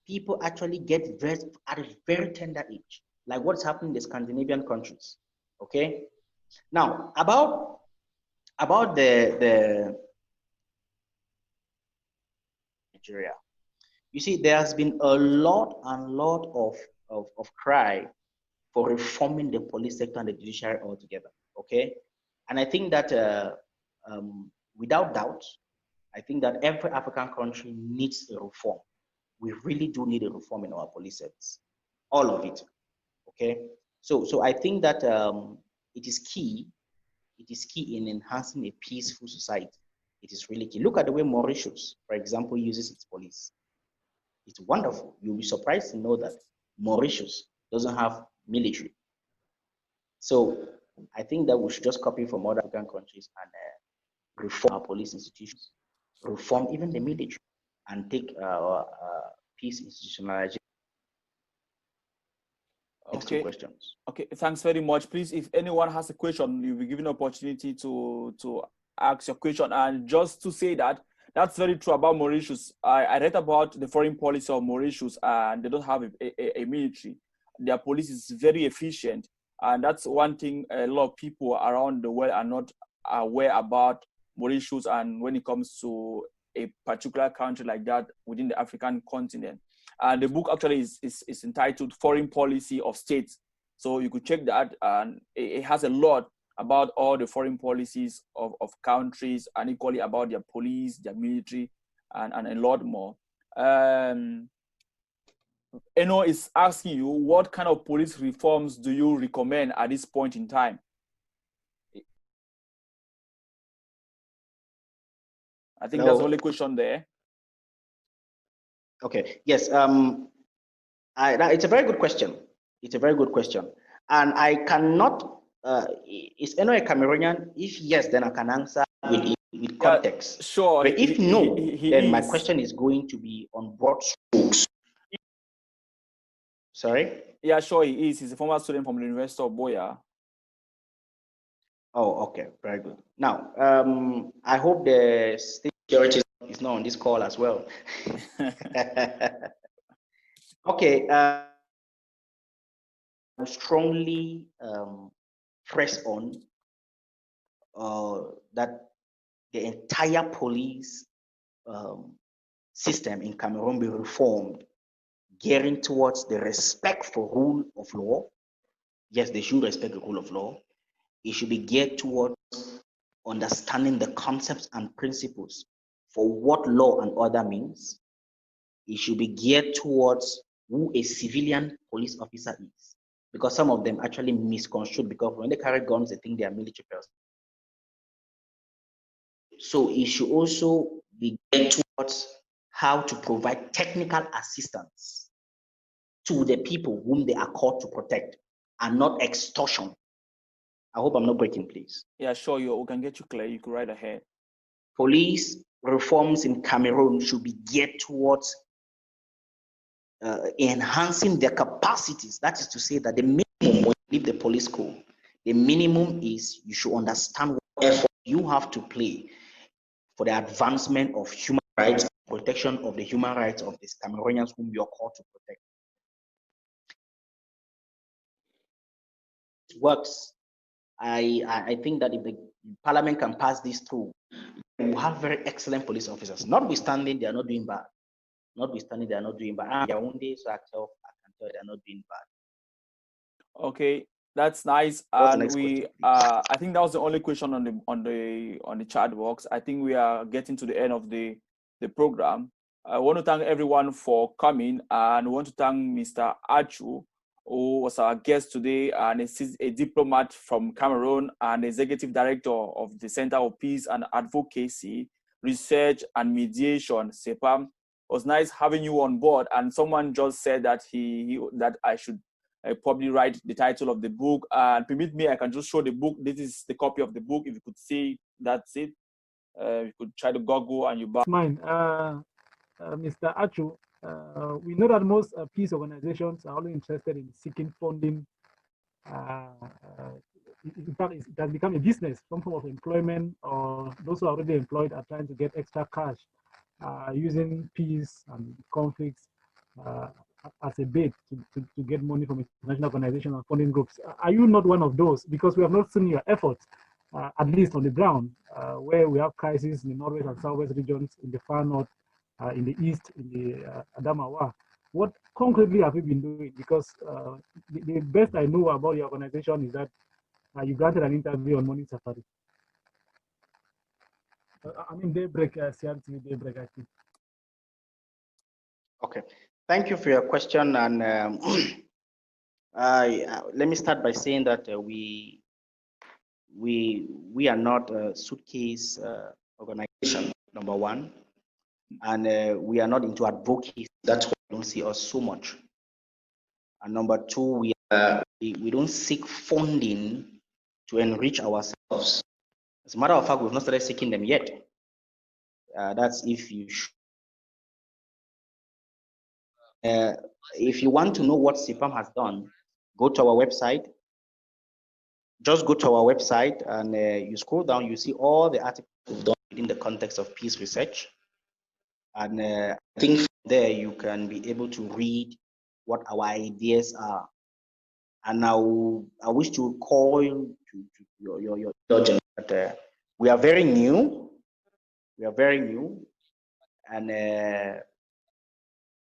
People actually get versed at a very tender age, like what's happening in the Scandinavian countries. Okay. Now about the Nigeria. You see, there has been a lot of cry for reforming the police sector and the judiciary altogether. Okay, and I think that without doubt, I think that every African country needs a reform. We really do need a reform in our police service, all of it. Okay, so I think that it is key. It is key in enhancing a peaceful society. It is really key. Look at the way Mauritius, for example, uses its police. It's wonderful. You'll be surprised to know that Mauritius doesn't have military. So I think that we should just copy from other African countries and reform our police institutions, reform even the military, and take peace institutionalization. Okay. Questions. Okay, thanks very much. Please, if anyone has a question, you'll be given an opportunity to ask your question. And just to say that, that's very true about Mauritius. I read about the foreign policy of Mauritius, and they don't have a military. Their police is very efficient. And that's one thing a lot of people around the world are not aware about Mauritius, and when it comes to a particular country like that within the African continent. And the book actually is entitled Foreign Policy of States. So you could check that, and it has a lot about all the foreign policies of countries, and equally about their police, their military, and a lot more. Eno is asking you, what kind of police reforms do you recommend at this point in time? I think that's the only question there. Okay, yes, it's a very good question. It's a very good question. And I cannot, is Eno a Cameroonian? If yes, then I can answer with context. Yeah, sure. But if no, then my question is going to be on broad strokes. Sorry? Yeah, sure, he is. He's a former student from the University of Boya. Oh, okay, very good. Now, I hope the state security is not on this call as well. Okay, I strongly press on that the entire police system in Cameroon be reformed, gearing towards the respect for rule of law. Yes, they should respect the rule of law. It should be geared towards understanding the concepts and principles for what law and order means. It should be geared towards who a civilian police officer is, because some of them actually misconstrued, because when they carry guns, they think they are military personnel. So it should also be geared towards how to provide technical assistance to the people whom they are called to protect, and not extortion. I hope I'm not breaking, please. Yeah, sure. We can get you clear. You can write ahead. Police reforms in Cameroon should be geared towards enhancing their capacities. That is to say that the minimum when you leave the police school, the minimum is you should understand what effort you have to play for the advancement of human rights, protection of the human rights of these Cameroonians whom you are called to protect. It works. I think that if the parliament can pass this through, we will have very excellent police officers. Notwithstanding, they are not doing bad. Notwithstanding, they are not doing bad. Their own days, so I can tell they are not doing bad. Okay, that's nice. What's the And next question, I think that was the only question on the chat box. I think we are getting to the end of the program. I want to thank everyone for coming, and I want to thank Mr. Achu, who was our guest today, and is a diplomat from Cameroon and executive director of the Center of Peace and Advocacy, Research and Mediation, CEPAM. It was nice having you on board. And someone just said that that I should probably write the title of the book. And permit me, I can just show the book. This is the copy of the book. If you could see, that's it. You could try to Google and you buy. Mine, Mr. Achu, we know that most peace organizations are only interested in seeking funding. In fact, it has become a business, some form of employment, or those who are already employed are trying to get extra cash using peace and conflicts as a bait to get money from international organizations and funding groups. Are you not one of those? Because we have not seen your efforts, at least on the ground, where we have crises in the northwest and southwest regions, in the far north, in the east, in the Adamawa. What concretely have you been doing? Because the best I know about your organization is that you granted an interview on Morning Safari. I mean, Daybreak, CRTV Daybreak, I think. Okay, thank you for your question. And let me start by saying that we are not a suitcase organization, number one, and we are not into advocacy. That's why you don't see us so much. And number two, we don't seek funding to enrich ourselves. As a matter of fact, we've not started seeking them yet. That's if you want to know what CEPAM has done, go to our website. Just go to our website and you scroll down, you see all the articles we've done within the context of peace research. And I think from there you can be able to read what our ideas are. And now I wish to call to your judgment that we are very new. We are very new, and there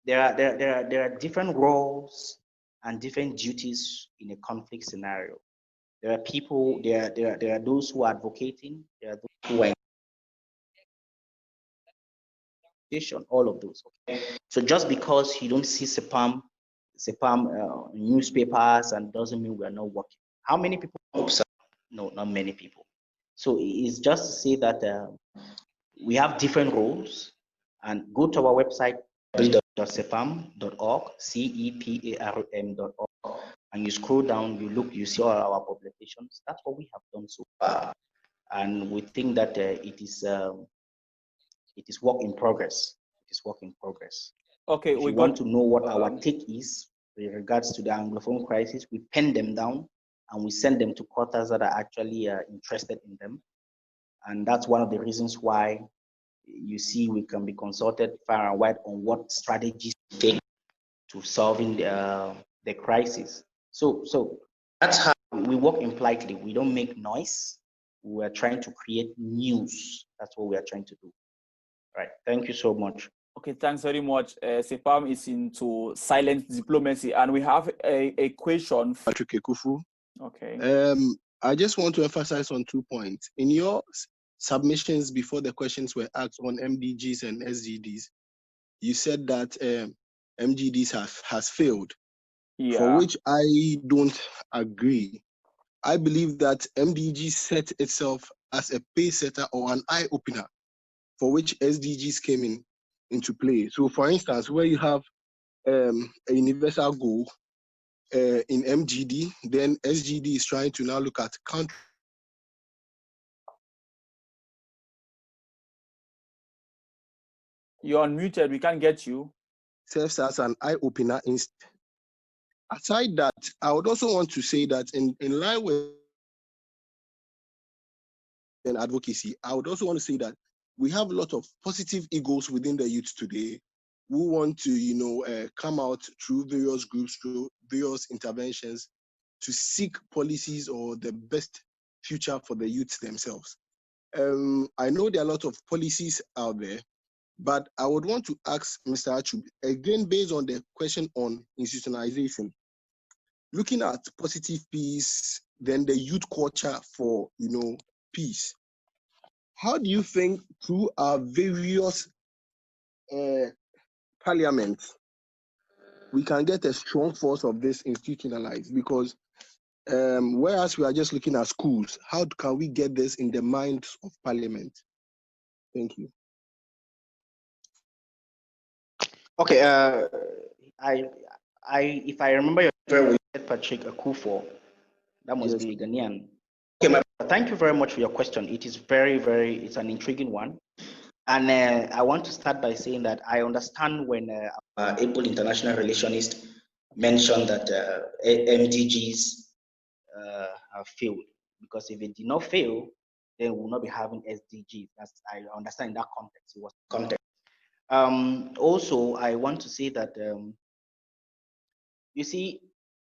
are different roles and different duties in a conflict scenario. There are people. There are those who are advocating. There are those who are in all of those. Okay? So just because you don't see CEPAM newspapers, and doesn't mean we are not working. How many people observe? No, not many people. So it's just to say that we have different roles, and go to our website www.cepam.org, CEPARM.org, and you scroll down, you look, you see all our publications. That's what we have done so far, and we think that it is work in progress. It is work in progress. Okay, if we want to know what our take is with regards to the Anglophone crisis, we pen them down and we send them to quarters that are actually interested in them. And that's one of the reasons why you see we can be consulted far and wide on what strategies to take to solving the crisis. So that's how we work impolitely. We don't make noise. We are trying to create news. That's what we are trying to do. Right. Thank you so much. Okay, thanks very much. CEPAM is into silent diplomacy, and we have a question. Patrick Ekufu. Okay. I just want to emphasize on 2 points. In your submissions before the questions were asked on MDGs and SDGs, you said that MGDs has failed, for which I don't agree. I believe that MDG set itself as a pace setter or an eye opener, for which SDGs came in into play. So for instance, where you have a universal goal in MGD, then SGD is trying to now look at country. You're unmuted, we can't get you. Serves as an eye-opener. Aside that, I would also want to say that in line with advocacy, I would also want to say that we have a lot of positive egos within the youth today who want to, come out through various groups, through various interventions to seek policies or the best future for the youth themselves. I know there are a lot of policies out there, but I would want to ask Mr. Achu, again, based on the question on institutionalization, looking at positive peace, then the youth culture for, peace. How do you think through our various parliaments, we can get a strong force of this institutionalized? Because whereas we are just looking at schools, how can we get this in the minds of parliament? Thank you. Okay, if I remember your very well, Patrick Akufo, that must be Ghanaian. Okay, thank you very much for your question. It is it's an intriguing one. And I want to start by saying that I understand when able international relationist mentioned that MDGs have failed, because if it did not fail, then we will not be having SDGs. I understand in that context. It was context. Also, I want to say that you see,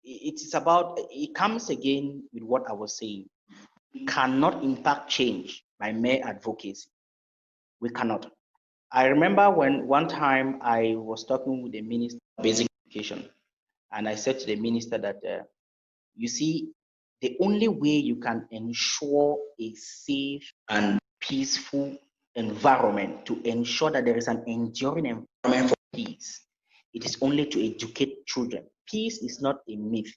it comes again with what I was saying. We cannot impact change by mere advocacy. We cannot. I remember when one time I was talking with the Minister of Basic Education, and I said to the minister that, you see, the only way you can ensure a safe and peaceful environment, to ensure that there is an enduring environment for peace, it is only to educate children. Peace is not a myth.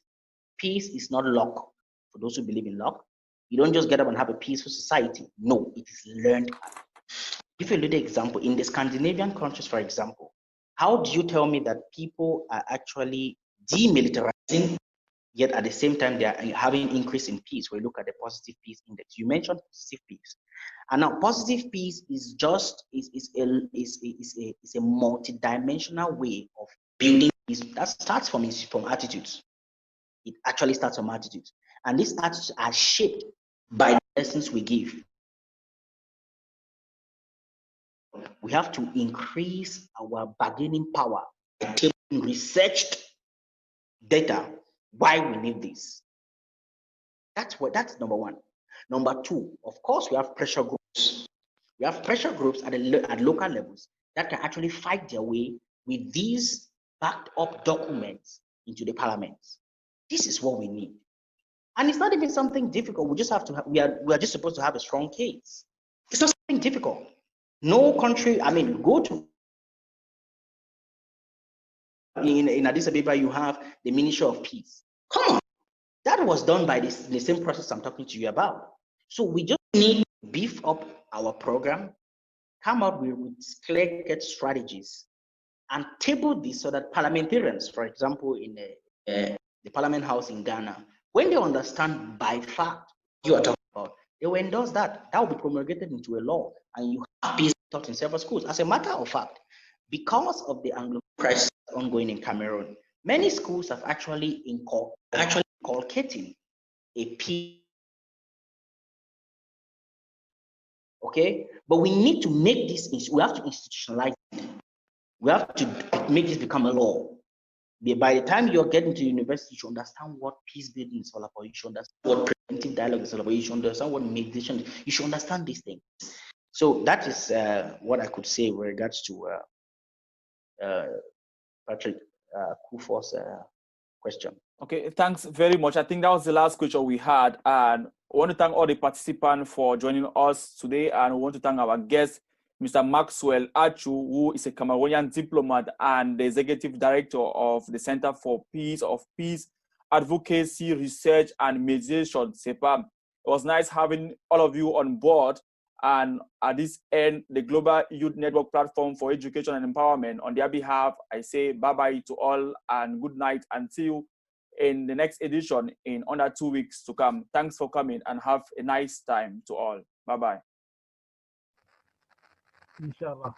Peace is not luck. For those who believe in luck, you don't just get up and have a peaceful society. No, it is learned. Give you a little example. In the Scandinavian countries, for example, how do you tell me that people are actually demilitarizing, yet at the same time they are having increase in peace? When you look at the positive peace index, you mentioned positive peace, and now positive peace is a multi-dimensional way of building peace that starts from attitudes. It actually starts from attitudes, and these attitudes are shaped by the lessons we give. We have to increase our bargaining power by taking researched data why we need this. That's number one. Number two, of course, we have pressure groups. We have pressure groups at local levels that can actually fight their way with these backed up documents into the parliaments. This is what we need. And it's not even something difficult. We just have to, we are just supposed to have a strong case. It's not something difficult. No country, go to, in Addis Ababa, you have the Ministry of Peace. Come on, that was done by the same process I'm talking to you about. So we just need to beef up our program, come up with clear-cut strategies, and table this so that parliamentarians, for example, in the Parliament House in Ghana, when they understand by fact you are talking about, they will endorse that. That will be promulgated into a law, and you have peace taught in several schools. As a matter of fact, because of the Anglo crisis ongoing in Cameroon, many schools have actually inculcating a peace. Okay, but we need to make this. We have to institutionalize it. We have to make this become a law. By the time you're getting to university, you should understand what peace building is all about. You should understand what preventive dialogue is all about. You should understand what mediation. You should understand these things. So that is what I could say with regards to Patrick Kufo's question. Okay, thanks very much. I think that was the last question we had. And I want to thank all the participants for joining us today. And we want to thank our guest, Mr. Maxwell Achu, who is a Cameroonian diplomat and the executive director of the Center for Peace Advocacy, Research and Mediation, CEPAM. It was nice having all of you on board. And at this end, the Global Youth Network Platform for Education and Empowerment, on their behalf, I say bye-bye to all and good night until in the next edition in under 2 weeks to come. Thanks for coming and have a nice time to all. Bye-bye. Inshallah.